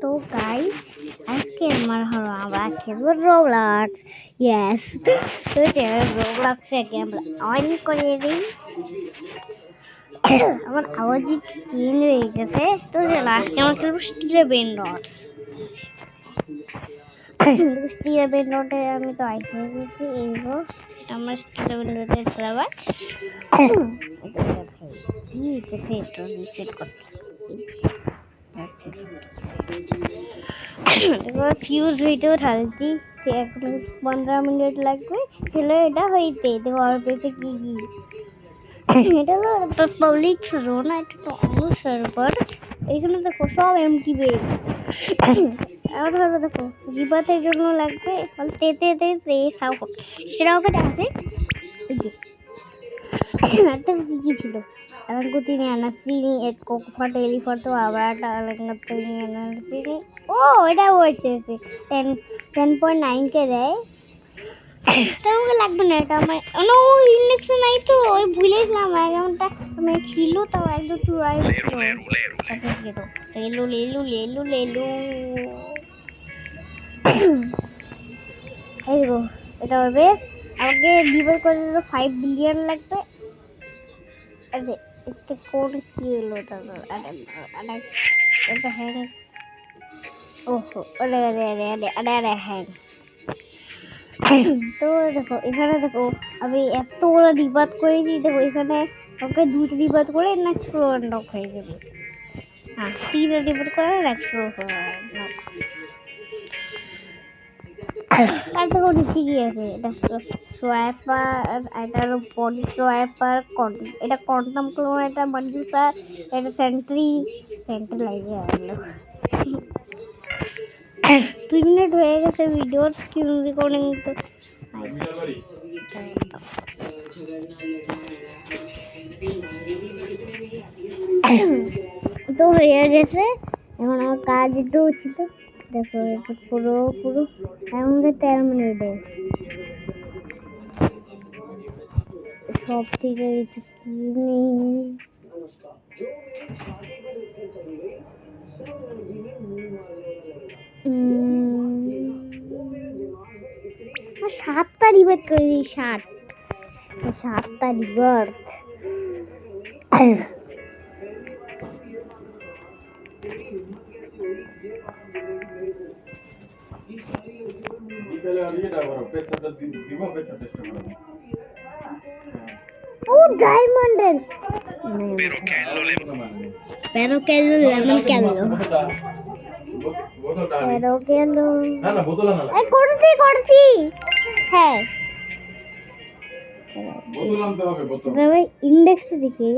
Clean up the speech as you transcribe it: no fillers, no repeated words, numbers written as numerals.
তো গাইস আজকে আমরা খেলবো রোবলক্স। ইয়েস, তো রোবলক্সে আমরা অন করে দিই। আমার আওয়াজ চেঞ্জ হয়ে গেছে। তো লাস্টে আমরা খেলবো স্টিলের বেন ডটস। স্টিলের বেন ডটে আমি তো আইসে গেছি। এই এটা আমার স্টিলের বেন ডটের সার্ভার। কি হইতেছে এটা রিসেট করতে ফিউজ হইতেও ঢালছি। 15 মিনিট লাগবে খেলে এটা হইতে। দেখো আর পেয়েছে কি এটা তো পাবলিক সার্ভার না, এটা তো অন্য সার্ভার। এইখানে দেখো সব এমটি বেড। আর ভালো দেখো রিবাতের জন্য লাগবে সেটাও আছে। একটা কি ছিল Alangutini Anasini at Kokfat Elifato Avata Alangatini Anasini. Oh, এটা হয়েছে 10.9 কে দেয়। তাহলে লাগবে না এটা আমার নো ইন্ডেক্স নাই তো ওই ভুলেছিলাম অ্যাকাউন্টটা আমি ছিল তো একদম ট্রাই লেলু লেলু লেলু লেলু এই দেখো এটা বেশ আমাকে ডিভাইড করে দিল 5 বিলিয়ন লাগবে। আরে এটা কোন কি হলো তাহলে এটা হ্যাং। ওহো আরে আরে আরে আরে আরে আরে হ্যাং। তো দেখো এখানে দেখো আমি এত বড় রিবাত করে দিই। দেখো এখানে ওকে 2টা রিবাত করে নেক্সট ফ্লোর নক হয়ে যাবে। হ্যাঁ 3টা রিবাত করে নেক্সট ফ্লোর নক। আর দেখো নিচে কি আছে এটা সোয়াইপার, এটা বডি সোয়াইপার, এটা কোয়ান্টাম ক্লোন, এটা মডিউসার, এটা সেন্ট্রি লাগে গেল। 2 মিনিট হয়ে গেছে ভিডিওর স্ক্রিন রেকর্ডিং তো তো হয়ে গেছে। এখন আমার কাজ একটু ছিল। দেখো এটা পুরো আমাদের 13 মিনিটে সব থেকে কি নেই। সাতটা রিবার্ট করে দিই। সাতটা রিবার্ট। ও ডায়মন্ড pero que lemon কেন pero que না বোতল না এই করছি হ্যাঁ বোতল আনতে হবে। বোতল ইন্ডেক্স দেখে